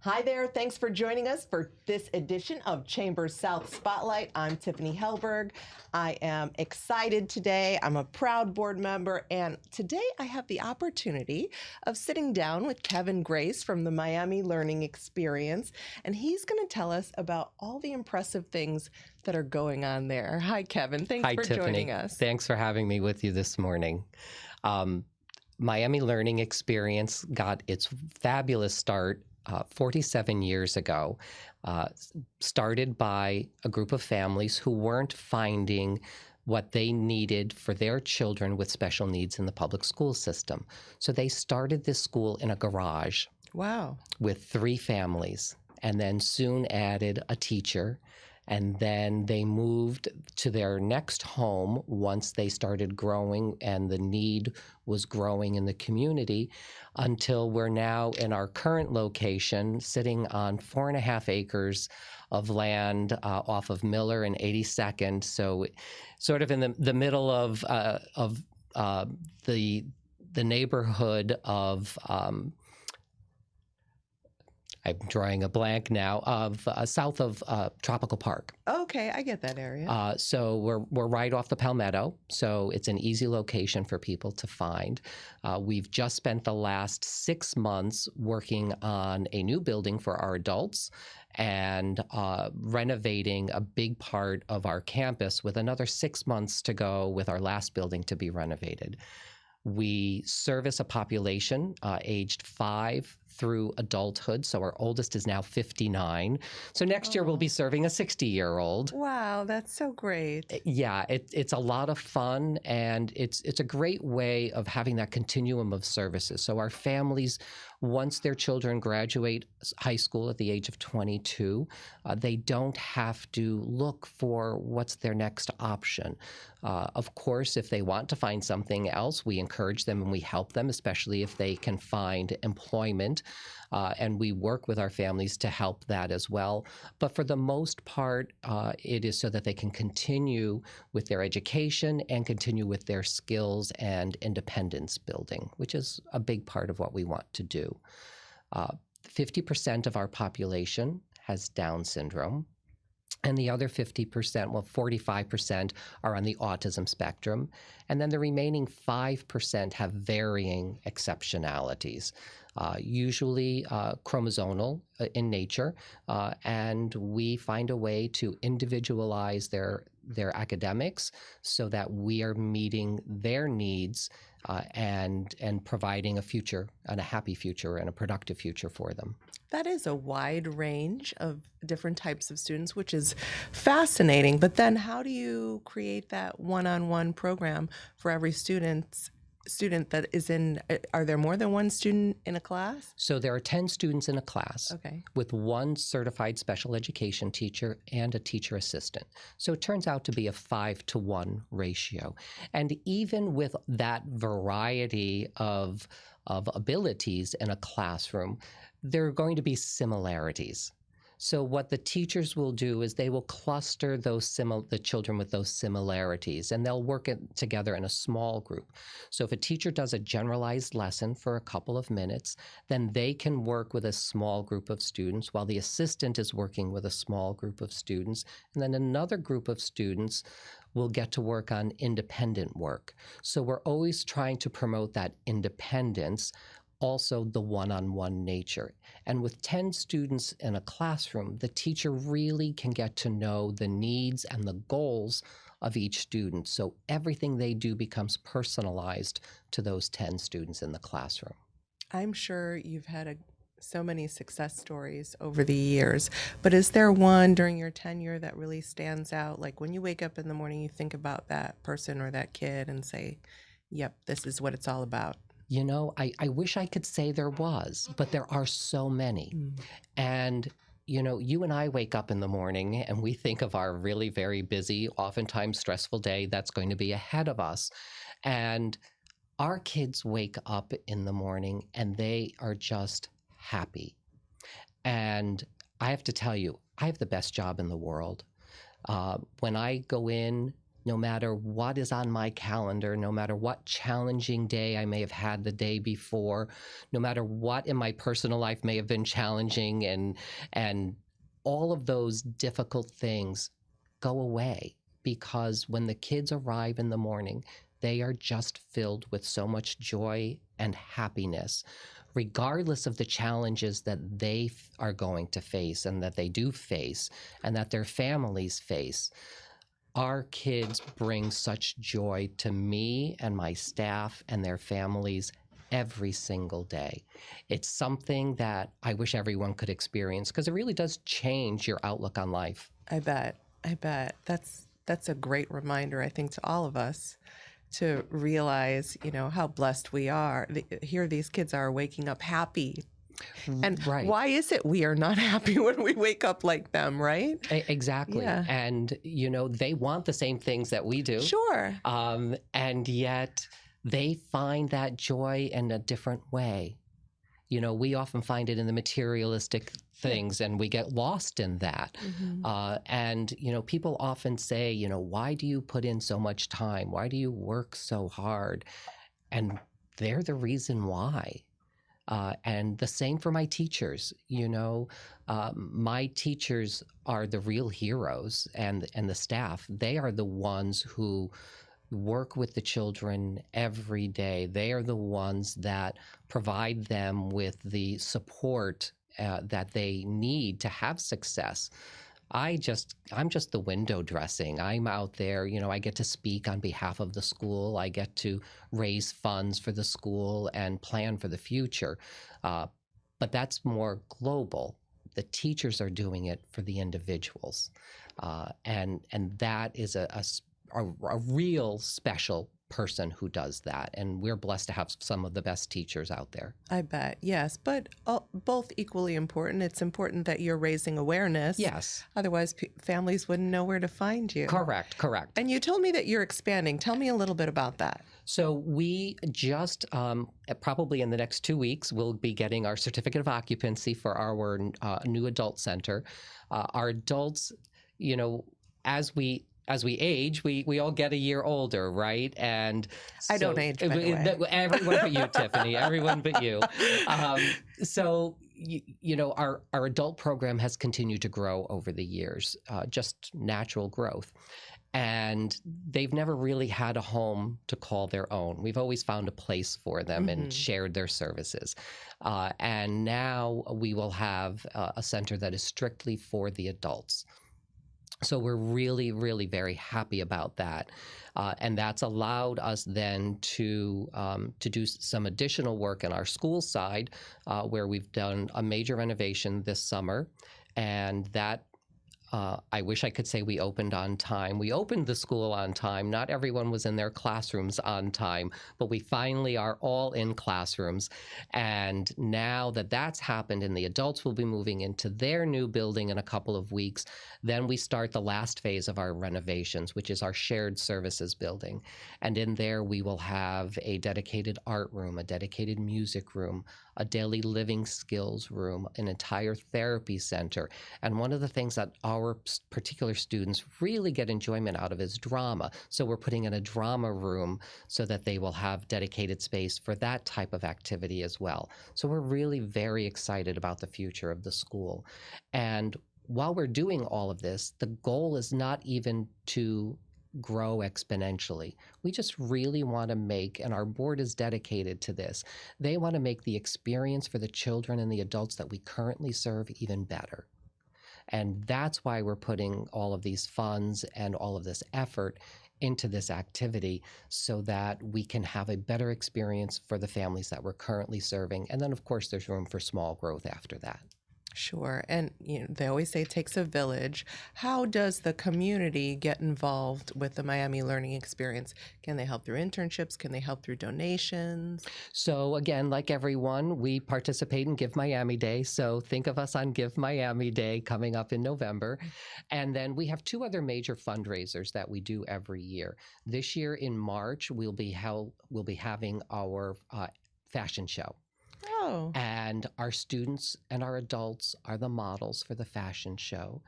Hi there, thanks for joining us for this edition of ChamberSOUTH Spotlight. I'm Tiffani Helberg. I am excited today. I'm a proud board member, and today I have the opportunity of sitting down with Kevin Grace from the Miami Learning Experience, and he's going to tell us about all the impressive things that are going on there. Hi, Kevin. Thanks Hi, for Tiffani. joining us. Thanks for having me with you this morning. Miami Learning Experience got its fabulous start 47 years ago, started by a group of families who weren't finding what they needed for their children with special needs in the public school system. So they started this school in a garage. Wow. With 3 families, and then soon added a teacher. And then they moved to their next home once they started growing and the need was growing in the community, until we're now in our current location, sitting on 4.5 acres of land off of Miller and 82nd. So sort of in the middle of the neighborhood of I'm drawing a blank now, of south of Tropical Park. Okay, I get that area. So we're right off the Palmetto, so it's an easy location for people to find. We've just spent the last 6 months working on a new building for our adults and renovating a big part of our campus, with another 6 months to go with our last building to be renovated. We service a population aged 5 through adulthood. So our oldest is now 59. So next year we'll be serving a 60-year-old. Wow, that's so great. Yeah, it's a lot of fun, and it's a great way of having that continuum of services. So our families, once their children graduate high school at the age of 22, they don't have to look for what's their next option. Of course, if they want to find something else, we encourage them and we help them, especially if they can find employment. And we work with our families to help that as well. But for the most part, it is so that they can continue with their education and continue with their skills and independence building, which is a big part of what we want to do. 50% of our population has Down syndrome. And the other 50%, well, 45% are on the autism spectrum. And then the remaining 5% have varying exceptionalities, usually chromosomal in nature. And we find a way to individualize their academics so that we are meeting their needs and providing a future, and a happy future and a productive future for them. That is a wide range of different types of students, which is fascinating. But then how do you create that one-on-one program for every student that is in? Are there more than one student in a class? So there are 10 students in a class, okay, with 1 certified special education teacher and a teacher assistant. So it turns out to be a 5-to-1 ratio. And even with that variety of abilities in a classroom, there are going to be similarities. So what the teachers will do is they will cluster the children with those similarities, and they'll work together in a small group. So if a teacher does a generalized lesson for a couple of minutes, then they can work with a small group of students while the assistant is working with a small group of students. And then another group of students will get to work on independent work. So we're always trying to promote that independence, also the one-on-one nature. And with 10 students in a classroom, the teacher really can get to know the needs and the goals of each student. So everything they do becomes personalized to those 10 students in the classroom. I'm sure you've had so many success stories over the years, but is there one during your tenure that really stands out? Like when you wake up in the morning, you think about that person or that kid and say, yep, this is what it's all about. You know, I wish I could say there was, but there are so many. And, you know, you and I wake up in the morning and we think of our really very busy, oftentimes stressful day that's going to be ahead of us. And our kids wake up in the morning and they are just happy. And I have to tell you, I have the best job in the world. When I go in no matter what is on my calendar, no matter what challenging day I may have had the day before, no matter what in my personal life may have been challenging, and all of those difficult things go away, because when the kids arrive in the morning, they are just filled with so much joy and happiness, regardless of the challenges that they are going to face and that they do face and that their families face. Our kids bring such joy to me and my staff and their families every single day. It's something that I wish everyone could experience, because it really does change your outlook on life. I bet. That's a great reminder, I think, to all of us to realize, how blessed we are. Here these kids are waking up happy. And Right. why is it we are not happy when we wake up like them, right? Exactly. Yeah. And, they want the same things that we do. Sure. And yet they find that joy in a different way. We often find it in the materialistic things, and we get lost in that. And, people often say, why do you put in so much time? Why do you work so hard? And they're the reason why. And the same for my teachers. My teachers are the real heroes, and the staff. They are the ones who work with the children every day. They are the ones that provide them with the support that they need to have success. I'm just the window dressing. I'm out there, I get to speak on behalf of the school. I get to raise funds for the school and plan for the future. But that's more global. The teachers are doing it for the individuals. And that is a real special person who does that. And we're blessed to have some of the best teachers out there. I bet, yes. But both equally important. It's important that you're raising awareness. Yes. Otherwise, families wouldn't know where to find you. Correct. And you told me that you're expanding. Tell me a little bit about that. So we just, probably in the next 2 weeks, we'll be getting our certificate of occupancy for our new adult center. Our adults, as we age, we all get a year older, right? And I don't age, by the way. Everyone but you, Tiffani. Everyone but you. So our adult program has continued to grow over the years, just natural growth. And they've never really had a home to call their own. We've always found a place for them and shared their services. And now we will have a center that is strictly for the adults. So we're really, really very happy about that. And that's allowed us then to do some additional work in our school side, where we've done a major renovation this summer. And that I wish I could say we opened on time. We opened the school on time. Not everyone was in their classrooms on time, but we finally are all in classrooms. And now that that's happened and the adults will be moving into their new building in a couple of weeks, then we start the last phase of our renovations, which is our shared services building. And in there, we will have a dedicated art room, a dedicated music room, a daily living skills room, an entire therapy center. And one of the things that our particular students really get enjoyment out of is drama. So we're putting in a drama room so that they will have dedicated space for that type of activity as well. So we're really very excited about the future of the school. And while we're doing all of this, the goal is not even to grow exponentially. We just really want to make, and our board is dedicated to this, they want to make the experience for the children and the adults that we currently serve even better. And that's why we're putting all of these funds and all of this effort into this activity, so that we can have a better experience for the families that we're currently serving. And then, of course, there's room for small growth after that. Sure. And they always say it takes a village. How does the community get involved with the Miami Learning Experience? Can they help through internships? Can they help through donations? So again, like everyone, we participate in Give Miami Day. So think of us on Give Miami Day coming up in November. And then we have two other major fundraisers that we do every year. This year in March, we'll be having our fashion show. Oh, And our students and our adults are the models for the fashion show.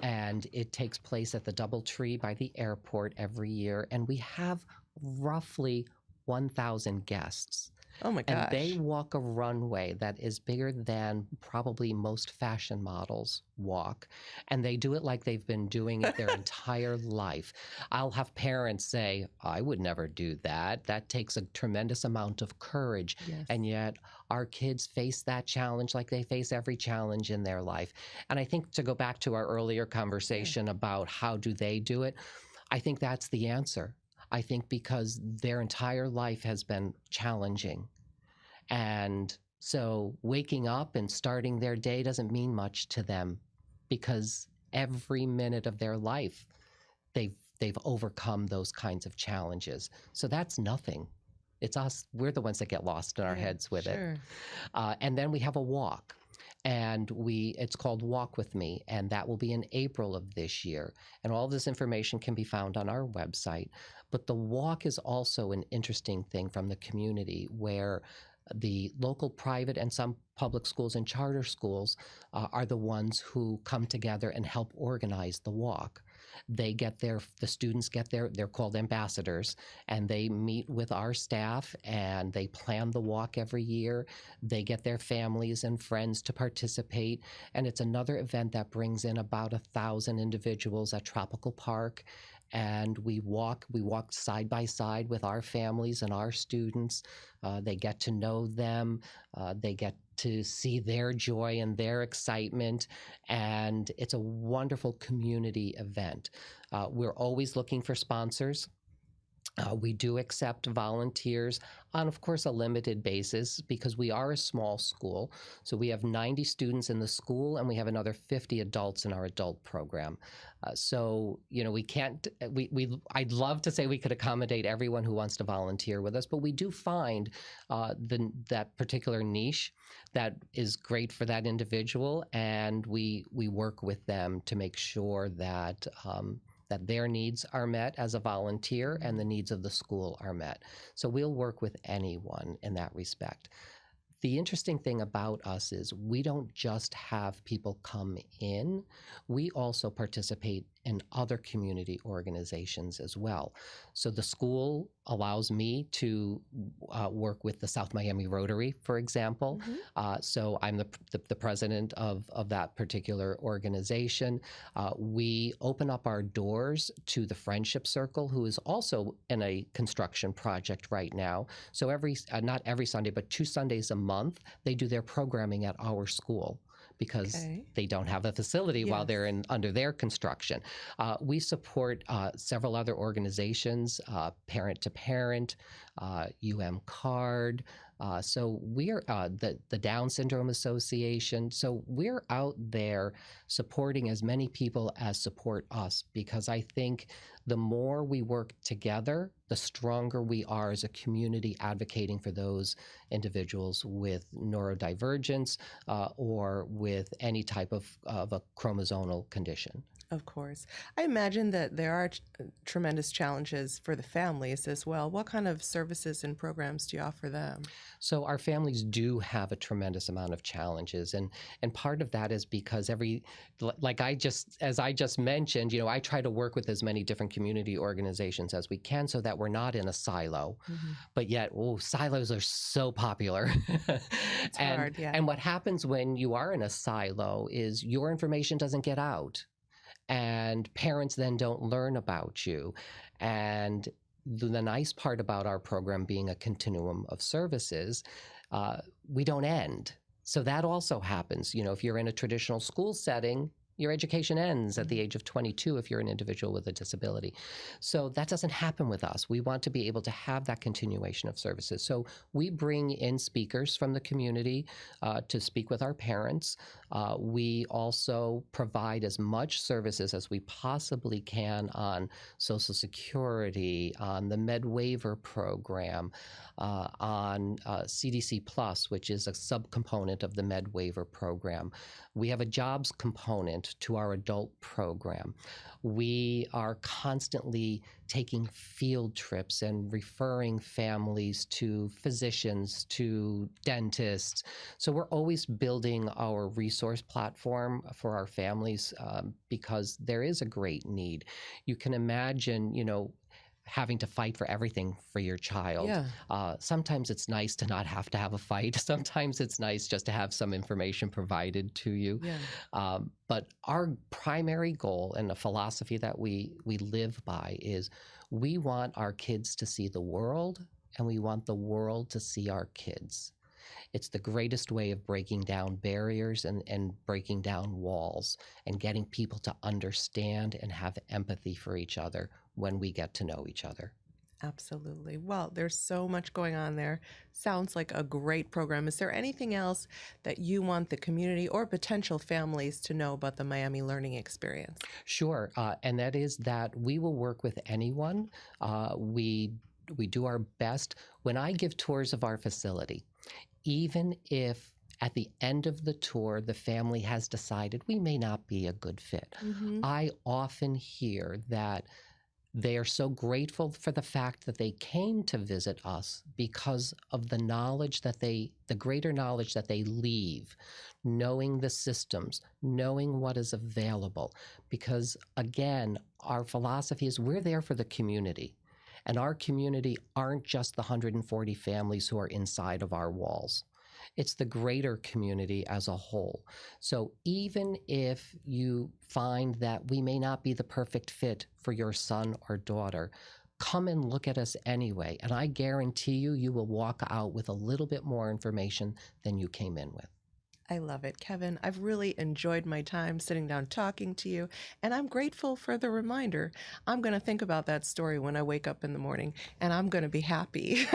And it takes place at the DoubleTree by the airport every year. And we have roughly 1,000 guests. oh my And they gosh. walk a runway that is bigger than probably most fashion models walk. And they do it like they've been doing it their entire life. I'll have parents say, I would never do that. That takes a tremendous amount of courage. Yes. And yet our kids face that challenge like they face every challenge in their life. And I think, to go back to our earlier conversation about how do they do it, I think that's the answer. I think because their entire life has been challenging. And so waking up and starting their day doesn't mean much to them, because every minute of their life, they've overcome those kinds of challenges. So that's nothing. It's us. We're the ones that get lost in our heads with it. And then we have a walk. And it's called Walk With Me, and that will be in April of this year. And all this information can be found on our website. But the walk is also an interesting thing from the community, where the local private and some public schools and charter schools are the ones who come together and help organize the walk. The students get they're called ambassadors, and they meet with our staff and they plan the walk every year. They get their families and friends to participate. And it's another event that brings in about 1,000 individuals at Tropical Park. And we walk side by side with our families and our students. They get to know them. They get to see their joy and their excitement. And it's a wonderful community event. We're always looking for sponsors. We do accept volunteers on, of course, a limited basis, because we are a small school. So we have 90 students in the school, and we have another 50 adults in our adult program. So, we can't, I'd love to say we could accommodate everyone who wants to volunteer with us, but we do find that particular niche that is great for that individual, and we work with them to make sure that that their needs are met as a volunteer and the needs of the school are met. So we'll work with anyone in that respect. The interesting thing about us is we don't just have people come in, we also participate in other community organizations as well. So the school allows me to work with the South Miami Rotary, for example. So I'm the president of that particular organization. We open up our doors to the Friendship Circle, who is also in a construction project right now. So not every Sunday, but 2 Sundays a month, they do their programming at our school, because they don't have a facility while they're under their construction. We support several other organizations, Parent to Parent, Card. So we're the Down Syndrome Association. So we're out there supporting as many people as support us, because I think the more we work together, the stronger we are as a community advocating for those individuals with neurodivergence or with any type of a chromosomal condition. Of course. I imagine that there are tremendous challenges for the families as well. What kind of services and programs do you offer them? So our families do have a tremendous amount of challenges, and part of that is because as I just mentioned, I try to work with as many different community organizations as we can, so that we're not in a silo. But yet, silos are so popular. It's hard, yeah. And what happens when you are in a silo is your information doesn't get out, and parents then don't learn about you. And the nice part about our program being a continuum of services, we don't end. So that also happens. If you're in a traditional school setting, your education ends at the age of 22 if you're an individual with a disability. So that doesn't happen with us. We want to be able to have that continuation of services. So we bring in speakers from the community to speak with our parents. We also provide as much services as we possibly can on Social Security, on the Med Waiver Program, on CDC Plus, which is a subcomponent of the Med Waiver Program. We have a jobs component adjunct to our adult program. We are constantly taking field trips and referring families to physicians, to dentists. So we're always building our resource platform for our families because there is a great need. You can imagine, having to fight for everything for your child. Yeah. Sometimes it's nice to not have to have a fight. Sometimes it's nice just to have some information provided to you. Yeah. But our primary goal and the philosophy that we live by is we want our kids to see the world, and we want the world to see our kids. It's the greatest way of breaking down barriers and breaking down walls and getting people to understand and have empathy for each other when we get to know each other. Absolutely. Well, there's so much going on there. Sounds like a great program. Is there anything else that you want the community or potential families to know about the Miami Learning Experience? Sure, and that is that we will work with anyone. We do our best. When I give tours of our facility, even if at the end of the tour the family has decided we may not be a good fit, Mm-hmm. I often hear that they are so grateful for the fact that they came to visit us because of the greater knowledge that they leave, knowing the systems, knowing what is available. Because again, our philosophy is we're there for the community. And our community aren't just the 140 families who are inside of our walls. It's the greater community as a whole. So even if you find that we may not be the perfect fit for your son or daughter, come and look at us anyway. And I guarantee you, you will walk out with a little bit more information than you came in with. I love it, Kevin. I've really enjoyed my time sitting down talking to you, and I'm grateful for the reminder. I'm going to think about that story when I wake up in the morning, and I'm going to be happy.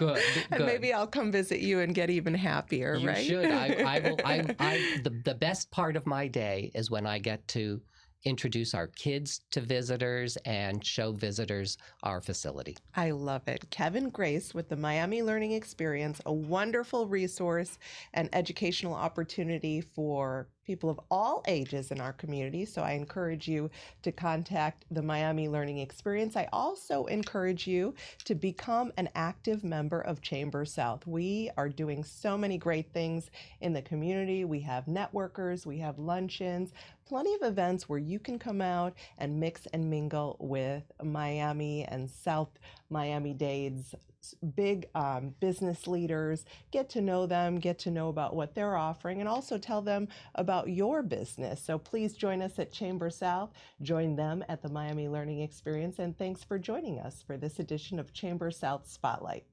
Good. And maybe I'll come visit you and get even happier, You right? should. I will. The best part of my day is when I get to introduce our kids to visitors and show visitors our facility. I love it. Kevin Grace with the Miami Learning Experience, a wonderful resource and educational opportunity for people of all ages in our community. So I encourage you to contact the Miami Learning Experience. I also encourage you to become an active member of ChamberSOUTH. We are doing so many great things in the community. We have networkers, we have luncheons, plenty of events where you can come out and mix and mingle with Miami and South Miami-Dade's big business leaders, get to know them, get to know about what they're offering, and also tell them about your business. So please join us at ChamberSOUTH, join them at the Miami Learning Experience, and thanks for joining us for this edition of ChamberSOUTH Spotlight.